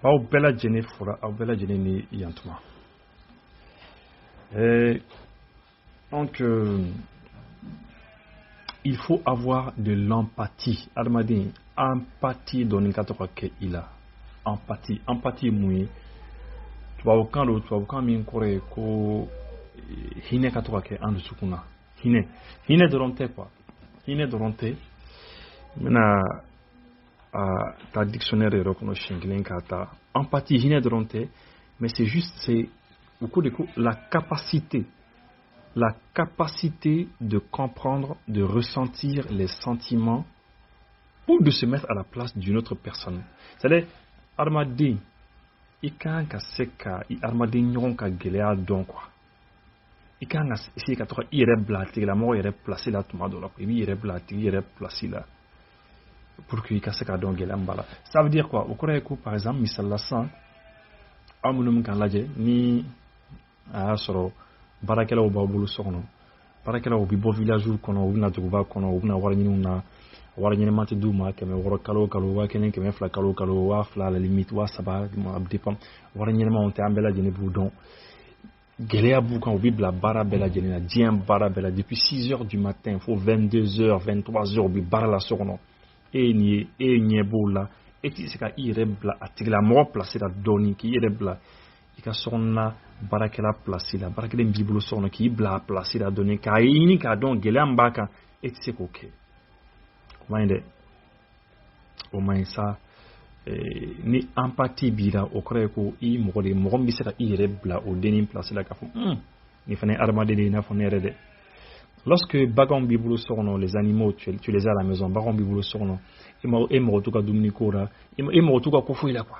Aw bɛɛ lajɛlen fora aw bɛɛ lajɛlen ni yantuma. Donc il faut avoir de l'empathie. Adamaden empathie dɔɔni ka to ka kɛ i la. Empathie mun ye tubabukan min kɔrɔ ye ko hinɛ ka to ka kɛ an dusukun na. Hinɛ dɔrɔn tɛ quoi. Hinɛ dɔrɔn tɛ. N bɛna ta dictionnaire yɛrɛ kɔnɔ siɲɛ kelen k'a ta. Empathie hinɛ dɔrɔn tɛ, mais c'est juste u ko de ko la capacité de comprendre, de ressentir les sentiments ou de se mettre à la place d'une autre personne. C'est-à-dire adamaden i kan ka se ka i adamaden ɲɔgɔn ka gɛlɛya dɔn quoi. I kan ka essayer ka to ka i yɛrɛ bila a tigilamɔgɔ yɛrɛ place la tuma dɔ la. I b'i yɛrɛ bila a tigi yɛrɛ place la pour que i ka se ka dɔn gɛlɛya min b'a la. Ça veut dire quoi? O kɔrɔ ye ko par exemple misali la sisan aw minnu min kan lajɛ ni a y'a sɔrɔ baarakɛlaw b'aw bolo so kɔnɔ. Baarakɛlaw bi bɔ village kɔnɔ, u bɛna duguba kɔnɔ, u bɛna wari ɲiniw na. Wari ɲinima tɛ d'u ma 600 kalo o kalo, 1000, 200 kalo o kalo, 2000 à la limite, 3000 a dépend. Wari ɲinimaw tɛ an bɛɛ lajɛlen b'u dɔn. Gɛlɛya b'u kan, u bi bila baara bɛɛ lajɛlen na, diɲɛ baara bɛɛ la depuis 6 heures du matin fo 22 heures, 23 heures u bi baara la so kɔnɔ. E ye ɲɛ b'o la, e tɛ se ka i yɛrɛ bila a tigilamɔgɔ place la dɔɔni k'i yɛrɛ bila i ka sokɔnɔna baarakɛla place la, baarakɛla b'i bolo so kɔnɔ k'i bila a place la dɔɔni k'a ɲini k'a dɔn gɛlɛya min b'a kan e tɛ se k'o kɛ. O man ɲi dɛ, o man ɲi sa. Ni empathie b'i la o kɔrɔ ye ko i mɔgɔ de mɔgɔ min bɛ se ka i yɛrɛ bila o dennin place la k'a fɔ nin fana ye adamaden de ye i n'a fɔ ne yɛrɛ dɛ. Lorsque baganw b'i bolo so kɔnɔ, les animaux tu les as à la maison, baganw b'i bolo so kɔnɔ, e mɔgɔ t'u ka dumuni ko la, e mɔgɔ t'u ka ko foyi la quoi.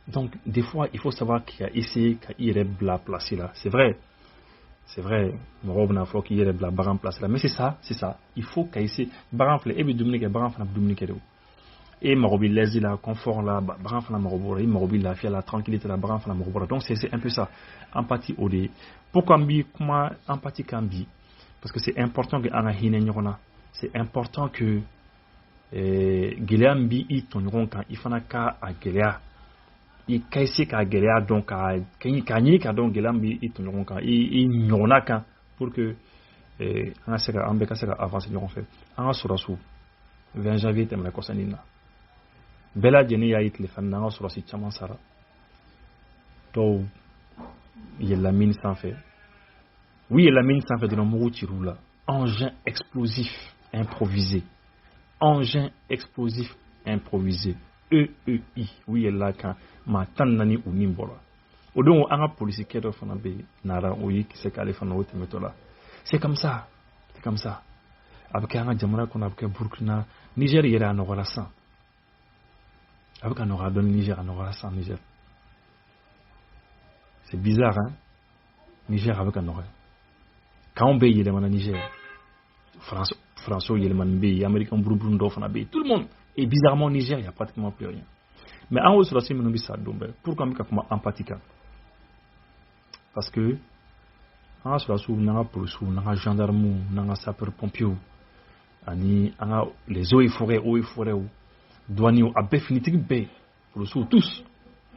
Donc des fois il faut savoir qu'il y a essayé ka i yɛrɛ bila place la. C'est vrai mɔgɔw bɛna fɔ k'i yɛrɛ bila bagan place la, mais c'est ça il faut ka essayer. Bagan filɛ e bɛ dumuni kɛ, bagan fana bɛ dumuni kɛ de o. E mago bɛ l'aise la, confort la, bagan fana mago b'o la, i mago bɛ lafiya la, tranquillité la, bagan fana mago b'o la. Donc c'est un peu ça. Empathie o de ye. Pourquoi n bi kuma empathie kan bi? Parce que c'est important que an ka hinɛ ɲɔgɔn na. C'est important que gɛlɛya min bi i tɔɲɔgɔn kan i fana ka a gɛlɛya. I ka essayer k'a gɛlɛya dɔn k'a ɲini k'a dɔn gɛlɛya min bi i tɔɲɔgɔn kan i ɲɔgɔnna kan pour que an bɛɛ ka se ka avancer ɲɔgɔn fɛ. An ka sɔrɔsiw 20 janvier tɛmɛna kɔsani na. Bɛɛ lajɛlen y'a ye téléphone na an ka sɔrɔsi caman sara. Dɔw yɛlɛla mine sanfɛ. U yɛlɛla mine sanfɛ dɔrɔn mugu cir'u la. Engin explosif improvisé. EEI u yɛlɛla kan maa 14 u nin bɔra. O don an ka polisikɛ dɔ fana bɛ nara o ye kisɛ k'ale fana o tɛmɛtɔ la. C'est comme ça. A bɛ kɛ an ka jamana kɔnɔ, a bɛ kɛ Burkina, Niger yɛrɛ a nɔgɔyara sisan. A bɛ ka nɔgɔya dɔɔni Niger, a nɔgɔyara sisan Niger. C'est bizarre hein. Niger a bɛ ka nɔgɔya. K'anw bɛɛ yɛlɛmana Niger. Français yɛlɛmani bɛ yen, Américain buruburu dɔw fana bɛ yen. Tout le monde. Et bizarrement au Niger, il n'y a pratiquement plus rien. Mais en haut sur la scène, pourquoi on est empathique? Parce que en haut sur la scène, on a police, on a gendarme, on a sapeur-pompier, les eaux et forêts, douaniers, à définitivement pour le tous.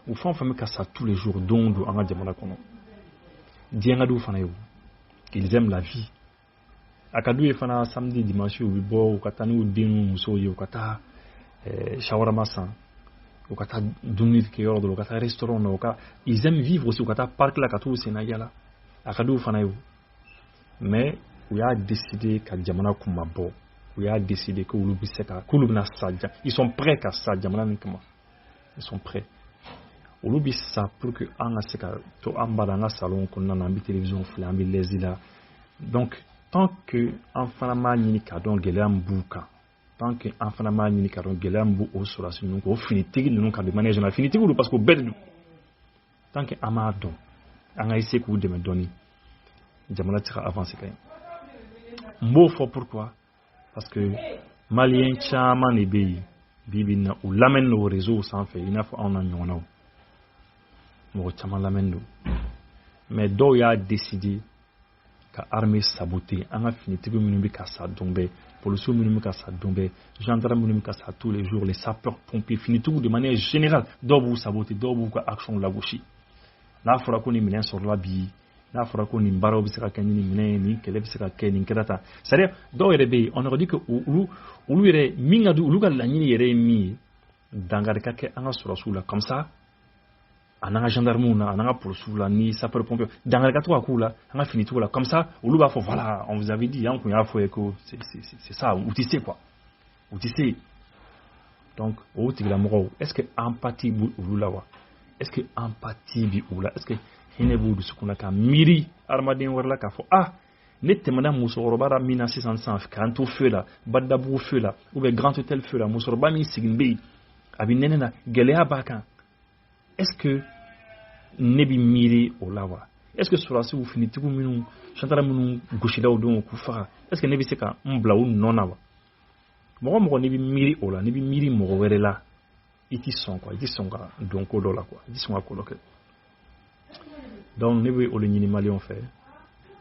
Au fond, on fait ça tous les jours, donc on a demandé qu'on Diengadou fanayo, qu'ils aiment la vie. Akadou et fana samedi dimanche ou bibo ou katani ou dinu musoye ou kata shawarma san ou kata dumuni ke yoro do kata restaurant no ka ils aiment vivre aussi ou kata parc la katu Sénégal akadou fanayo. Mais on a décidé ka jamana kumabo, on a décidé que ulu biseka kulu na sadja, ils sont prêts ka sadja jamana nkama, ils sont prêts ulu bisa pour que anga seka to ambala na salon konna na bi télévision flambi lesila. Donc tant que enfant ma ɲini ka dɔn gɛlɛya min b'u kan, tant que enfant ma ɲini ka dɔn gɛlɛya min b'u o sɔrɔsi ninnu kan, o finitigi ninnu kan de manière générale, finitigiw don parce que o bɛɛ de don. Tant que an m'a dɔn, an ka essayer k'u dɛmɛ dɔɔni, jamana tɛ se ka avancer ka ɲɛ. N b'o fɔ pourquoi? Parce que maliyɛn caman de bɛ yen bi bi in na u lamɛnnen don o réseau sanfɛ i n'a fɔ anw na ɲɔgɔnnaw, mɔgɔ caman lamɛnnen don, mais dɔw y'a décider ka armée saboter an ka finitigiw minnu bɛ ka sa dɔn bɛ policiers minimum ka sa dombe gendarme minimum ka sa tous les jours les sapeurs pompiers fini tout de manière générale dobu saboter dobu ka action la gauche n'a fɔra ko ni minɛn sɔrɔla bi n'a fɔra ko nin baaraw bɛ se ka kɛ ni minɛn ni kɛlɛ bɛ se ka kɛ nin kɛra tan c'est à dire dɔw yɛrɛ bɛ yen on aurait dit que olu yɛrɛ min ka di olu ka laɲini yɛrɛ ye min ye dangari ka kɛ an ka sɔrɔsiw la comme ça a n'an ka gendarmew na a n'an ka policiers la ni sapeurs pompiers dangari ka to ka k'u la an ka fini cogo la comme ça olu b'a fɔ voilà on vous avait dit an kun y'a fɔ ye ko c'est ça u tɛ se quoi u tɛ se donc o tigilamɔgɔw est-ce que empathie b'u olu la wa est-ce que empathie bi u la est-ce que hinɛ b'u dusukun na ka miiri adamaden wɛrɛ la k'a fɔ ne tɛmɛna musokɔrɔba la min na sisan k'an to feu la Badabugu feu la ou bien Grand Hôtel feu la musokɔrɔba min sigilen bɛ yen a bɛ nɛnɛ na gɛlɛya b'a kan est-ce que ne bɛ miiri o la wa est-ce que sɔrɔdasiw finitigiw minnu gendarme minnu gosilaw don k'u faga est-ce que ne bɛ se ka n bila u nɔ na wa mɔgɔ mɔgɔ ne bɛ miiri o la ne bɛ miiri mɔgɔ wɛrɛ la i tɛ sɔn quoi i tɛ sɔn ka don ko dɔ la quoi i tɛ sɔn ka ko dɔ kɛ donc ne bɛ o de ɲini maliyɛnw fɛ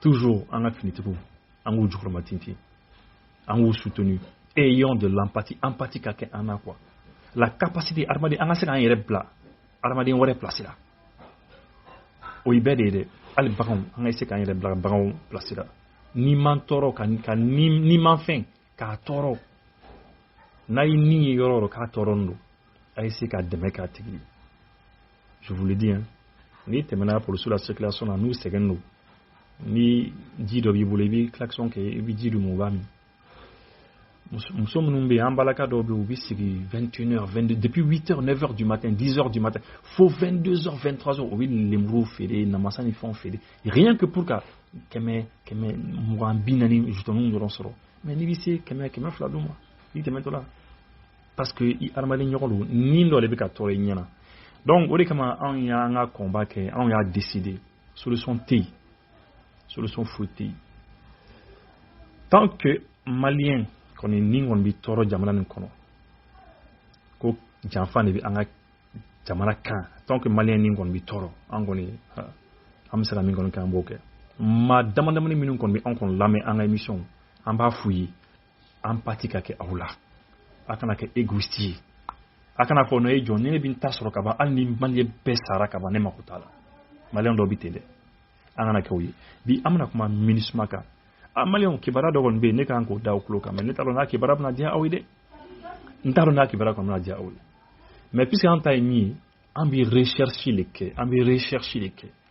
toujours an ka finitigiw an k'u jukɔrɔma tintin an k'u soutenu ayons de l'empathie empathie ka kɛ an na quoi la capacité adamaden an ka se k'an yɛrɛ bila adamaden wɛrɛ place la o ye bɛɛ de ye dɛ hali baganw an ka se k'an yɛrɛ bila baganw place la n'i man tɔɔrɔ ka n'i man fɛn k'a tɔɔrɔ n'a ye ni ye yɔrɔ o yɔrɔ k'a tɔɔrɔlen don a ye se k'a dɛmɛ k'a tigi je vous le dis hein n'i tɛmɛna policiers la circulation na n'u sɛgɛnnen don ni ji dɔ b'i bolo i bɛ klaxon kɛ i bɛ ji d'u ma u b'a min muso minnu bɛ yen an balaka dɔw bɛ yen u bɛ sigi 21h 22 depuis 8h 9h du matin 10h du matin fo 22h 23h u bɛ lemuru feere namasa ni fɛnw feere rien que pour ka kɛmɛ 240 jetons dɔrɔn sɔrɔ mais n'i bɛ se kɛmɛ 200 d'u ma i tɛmɛtɔ la parce que i adamaden ɲɔgɔn don ni dɔ de bɛ ka tɔɔrɔ i ɲɛna donc o de kama anw y'an ka combat kɛ anw y'a décider solution tɛ yen solution foyi tɛ yen tant que maliyɛn kɔni ni kɔni bɛ tɔɔrɔ jamana nin kɔnɔ ko janfa de bɛ an ka jamana kan tant que maliyɛn ni kɔni bɛ tɔɔrɔ an kɔni an bɛ se ka min kɔni kɛ an b'o kɛ maa damadamani minnu kɔni bɛ an kɔni lamɛn an ka émission an b'a f'u ye empathie ka kɛ aw la a kana kɛ égoïste ye a kana fɔ n'e jɔ ne bɛ n ta sɔrɔ ka ban hali ni maliyɛn bɛɛ sara ka ban ne mako t'a la maliyɛn dɔw bɛ ten dɛ an kana kɛ o ye bi an bɛna kuma MINUSMA kan maliyɛnw kibaruya dɔ kɔni bɛ yen ne kan k'o da aw tulo kan mais ne t'a dɔn n'a kibaruya bɛna diya aw ye dɛ n t'a dɔn n'a kibaruya kɔni bɛna diya aw ye mais puisque an ta ye min ye an bɛ recherche de kɛ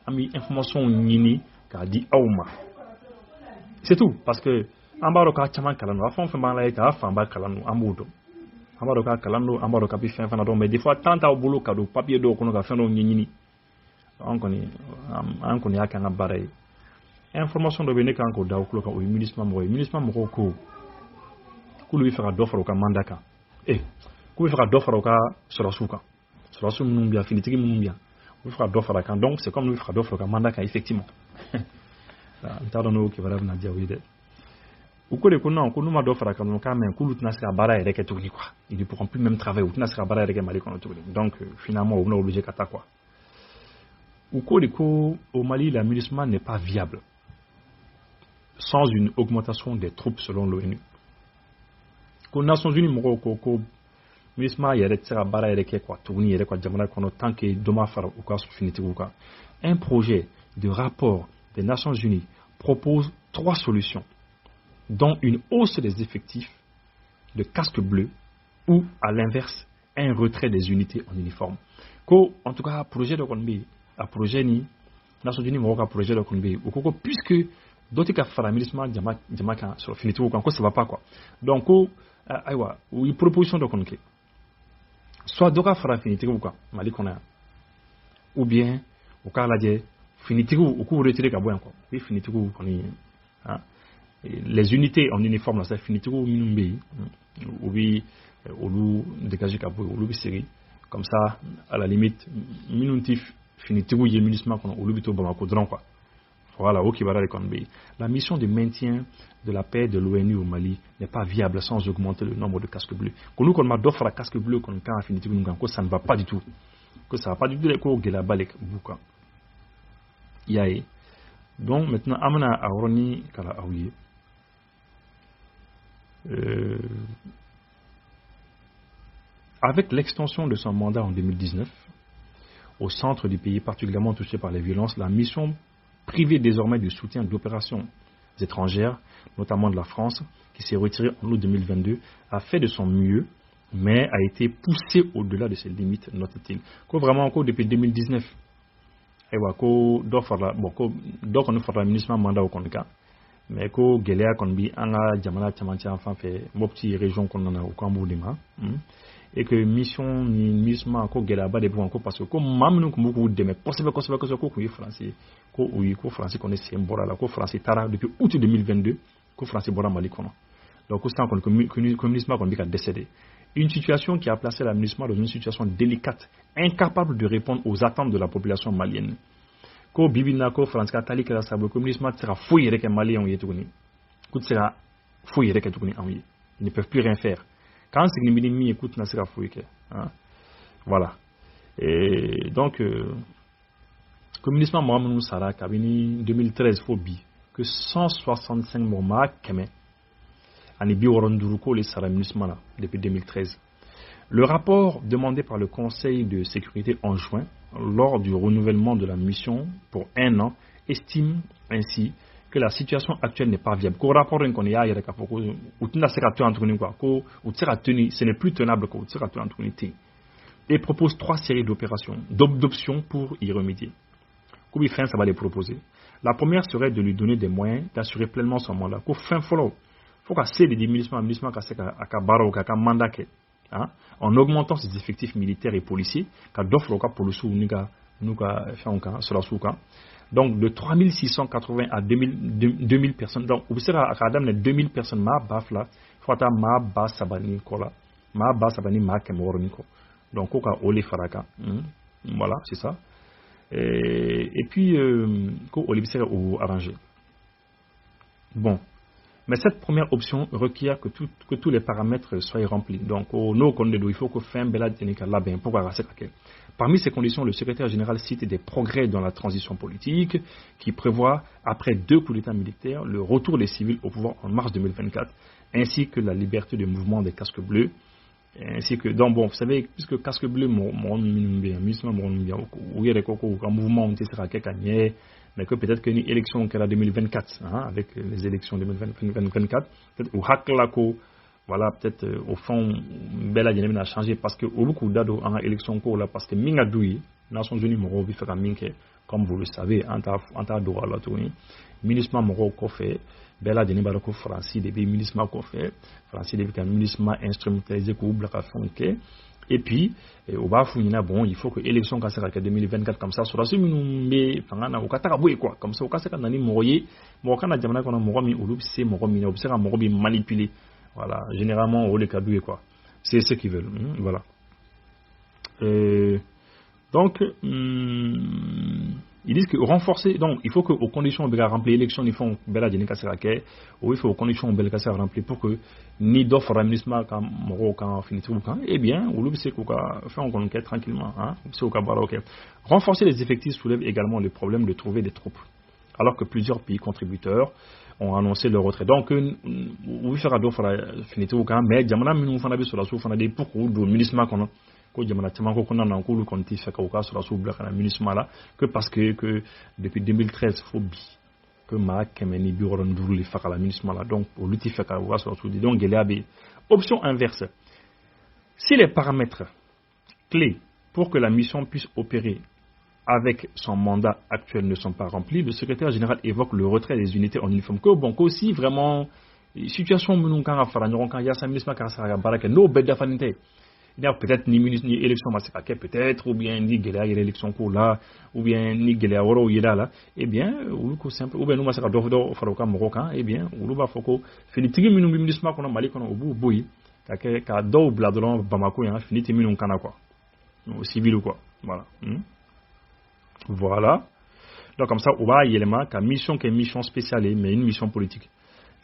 an bɛ information ɲini k'a di aw ma c'est tout parce que an b'a dɔn k'a caman kalan don a fɛn o fɛn b'an la ye k'a fanba kalan don an b'o dɔn an b'a dɔn k'a kalan don an b'a dɔn k'a bɛ fɛn fana dɔn mais des fois temps t'aw bolo ka don papier dɔw kɔnɔ ka fɛn dɔw ɲɛɲini an kɔni y'a kɛ an ka baara ye information dɔ bɛ ne kan k'o da aw tulo kan o ye MINUSMA mɔgɔw ye MINUSMA mɔgɔw ko k'olu bɛ fɛ ka dɔ fara u ka mandat kan k'u bɛ fɛ ka dɔ fara u ka sɔrɔdasiw kan sɔrɔdasiw minnu bɛ yan finitigi minnu bɛ yan u bɛ fɛ ka dɔ fara a kan donc c'est comme olu bɛ fɛ ka dɔ fara u ka mandat kan effectivement n t'a dɔn n'o kibaruya bɛna diya u ye dɛ u ko de ko non ko n'u ma dɔ fara a kan k'a mɛn k'olu tɛna se ka baara yɛrɛ kɛ tuguni quoi ils ne pourront plus même travailler u tɛna se ka baara yɛrɛ kɛ Mali kɔnɔ tuguni donc finalement u bɛna obligé ka taa quoi u ko de ko au Mali la MINUSMA n'est pas viable sans une augmentation des troupes selon l'ONU. Ko Nations Unies mɔgɔw ko MINUSMA yɛrɛ tɛ se ka baara yɛrɛ kɛ quoi tuguni yɛrɛ quoi jamana kɔnɔ tant que dɔ ma fara u ka finitigiw kan. Un projet de rapport des Nations Unies propose 3 solutions dont une hausse des effectifs de casques bleus ou à l'inverse un retrait des unités en uniforme. Ko en tout cas projet de kɔni bɛ yen a projet ni Nations Unies mɔgɔw ka projet de kɔni bɛ yen u ko puisque d'autres cas fara MINUSMA jama kan sur finitigiw kan ko ça va pas quoi donc ko ayiwa u ye proposition dɔ kɔni kɛ soit dɔ ka fara finitigiw kan Mali kɔnɔ yan ou bien u k'a lajɛ finitigiw u k'u retirer ka bɔ yan quoi u ye finitigiw kɔni les unités en uniforme la c'est finitigiw minnu bɛ yen u bɛ olu dégager ka bɔ yen olu bɛ segin comme ça à la limite minnu tɛ finitigiw ye MINUSMA kɔnɔ olu bɛ to Bamako dɔrɔn quoi. Voilà, la mission de maintien de la paix de l'ONU au Mali n'est pas viable sans augmenter le nombre de casques bleus. Quand nous avons d'offres à casques bleus, ça ne va pas du tout. Que ça ne va pas du tout. Donc maintenant, Amana Aroni Kala Aouye. Avec l'extension de son mandat en 2019, au centre du pays particulièrement touché par les violences, la mission privée désormais du soutien d'opérations étrangères, notamment de la France, qui s'est retirée en août 2022, a fait de son mieux, mais a été poussée au-delà de ses limites, note-t-il. Vraiment encore depuis 2019, donc on fera ministre mandat au Konka, mais ko gelea kon bi anga jamana chamanti enfant fait mopti région qu'on a au Kamboulima, et que mission ni misma ko gelea ba de bon ko parce que ko mamnu ko beaucoup de mais possible ko français ko français connaît symbole la ko français tara depuis août 2022 ko français bora mali kono donc c'est qu'on communisme qu'on dit qu'a décédé. Une situation qui a placé la MINUSMA dans une situation délicate, incapable de répondre aux attentes de la population malienne. Ko bibina ko France catholique la sabo communisme sera fouillé avec les Maliens yetuni. Ko sera fouillé avec yetuni en Ils ne peuvent plus rien faire. Quand c'est que mi écoute na sera fouillé. Voilà. Et donc communisme Mohamed Sara kabini 2013 phobie que 165 moments keme ani bi woronduruko les Sara MINUSMA depuis 2013. Le rapport demandé par le Conseil de sécurité en juin, lors du renouvellement de la mission pour 1 an, estime ainsi que la situation actuelle n'est pas viable. Ce n'est plus tenable. Et propose 3 séries d'options pour y remédier. Ça va les proposer. La première serait de lui donner des moyens d'assurer pleinement son mandat. Il faut qu'assez les diminutions en augmentant ses effectifs militaires et policiers, donc de 3680 à 2000 personnes. Donc, vous savez, à 2000 personnes, donc, voilà, c'est ça. Et puis, arrangé. Bon. Mais cette première option requiert que tous les paramètres soient remplis. Donc, il faut que parmi ces conditions, le secrétaire général cite des progrès dans la transition politique qui prévoit, après 2 coups d'État militaires, le retour des civils au pouvoir en mars 2024, ainsi que la liberté de mouvement des casques bleus. Ainsi que, donc bon, vous savez, puisque casque bleu, mouvement, mais que peut-être qu'une élection qu'elle a 2024, avec les élections 2024, peut-être au Haklako, voilà, peut-être au fond, Bella Djenem a changé parce que au beaucoup d'ado en élection là, parce que Mingadoui, Nations Unies Moro, comme vous le savez, en Doha la tournée, ministre Moro Kofé, Bella Djenem a le Francis, des ministres Kofé, Francis, des ministres instrumentalisés, Koublaka Fonke. Et puis, au Bafouina, bon, il faut que l'élection en 2024 comme ça soit mais quoi, comme ça, au cas où on moroyé, Morokana Jamana qu'on a moromi ou c'est moromi, observe morobi manipulé. Voilà, généralement, au Lekadoué quoi. C'est ce qu'ils veulent. Voilà. Donc, ils disent que renforcer, donc il faut qu'aux conditions de remplir l'élection, ils font bella djeni kasserake, ou il faut aux conditions bella kasser remplir pour que ni d'offre ramenissement quand moro quand finit ou quand, eh bien, ou l'oubli c'est qu'on fait en conquête tranquillement, c'est au cabara, ok. Renforcer les effectifs soulève également le problème de trouver des troupes, alors que plusieurs pays contributeurs ont annoncé leur retrait. Donc, oui, faire à d'offre finit ou quand, mais jamana minu fana sur la souf fana des pour que le ministre qu'on ko jamana tama ko konna nan ko lu konti feka ka sur la soubla kana ministre là que parce que depuis 2013 phobie que ma kemeni bi woron duru li feka la ministre là donc au luti feka wa sur la soudi donc il y a des option inverse. Si les paramètres clés pour que la mission puisse opérer avec son mandat actuel ne sont pas remplis, le secrétaire général évoque le retrait des unités en uniforme. Que bon, aussi vraiment situation menou kan afara nyon kan ya sa ministre kan sa baraka no bedda fanite. Il y a peut-être ni élection massacrée, peut-être, ou bien ni guéla élection cour là, ou bien ni guéla woro yela là, eh bien, ou le simple, ou bien nous massacre d'offre faroka marocain, eh bien, ou le bafoko, finiti minu ministre qu'on a mali qu'on a au bout boui, ka do bladron bamako ya finiti minu kana quoi, au civil ou quoi, voilà. Voilà. Donc comme ça, on va y élément qu'à mission qui est mission spéciale, mais une mission politique,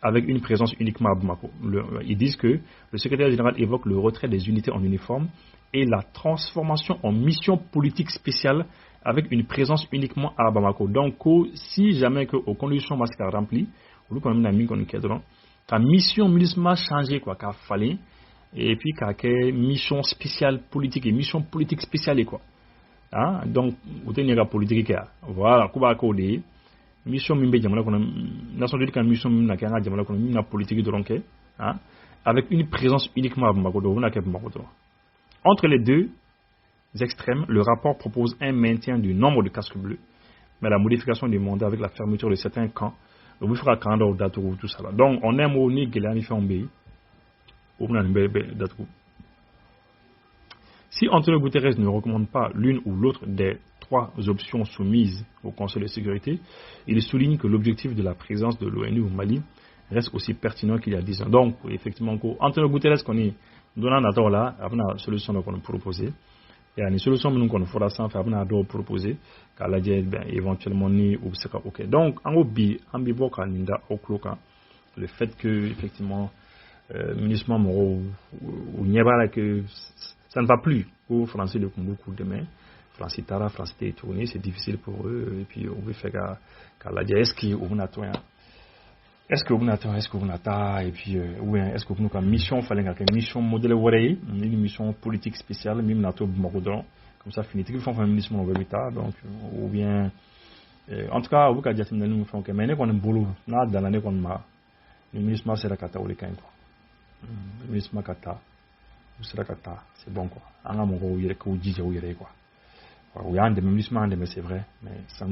avec une présence uniquement à Bamako. Ils disent que le secrétaire général évoque le retrait des unités en uniforme et la transformation en mission politique spéciale avec une présence uniquement à Bamako. Donc, si jamais que aux conditions masques remplies, ka mission MINUSMA changé quoi ka fallait et puis ka mission spéciale politique et mission politique spéciale quoi hein donc vous tenez la politique voilà kuba ko de mission mimbe jamana kono nation de mission na ka jamana kono na politique de ronke hein avec une présence uniquement à Bamako na ka Bamako. Entre les deux extrêmes, le rapport propose un maintien du nombre de casques bleus, mais la modification du mandat avec la fermeture de certains camps, le fera quand Datourou tout ça là. Donc on aime au ni Gelani fait un pays, ou Datourou. Si Antonio Guterres ne recommande pas l'une ou l'autre des trois options soumises au Conseil de sécurité, il souligne que l'objectif de la présence de l'ONU au Mali reste aussi pertinent qu'il y a 10 ans. Donc, effectivement, Antonio Guterres, qu'on est donnant à là, il y a une solution qu'on a proposée. Il y a une solution qu'on a fait sans faire, il y a une proposée, qu'à la éventuellement, ni ou c'est ok. Donc, en obi, en bibo, le fait que, effectivement, MINUSMA ou Niébala, que ça ne va plus aux Français de Congo demain. Français Tara, Français tourné, c'est difficile pour eux. Et puis, on veut faire qu'à la est-ce qu'il y a est-ce que vous avez et puis ou est-ce que vous avez une mission une mission modèle une mission politique spéciale même nato comme ça finit il faut faire une mission au l'État donc ou bien en tout cas vous avez dit nous font que mais on boulot na dans l'année qu'on ma le ministre c'est la kata ou les quoi le ministre kata c'est la kata c'est bon quoi en a mon ko yere ko jije ou yere quoi ou y a un des ministres mais c'est vrai mais ça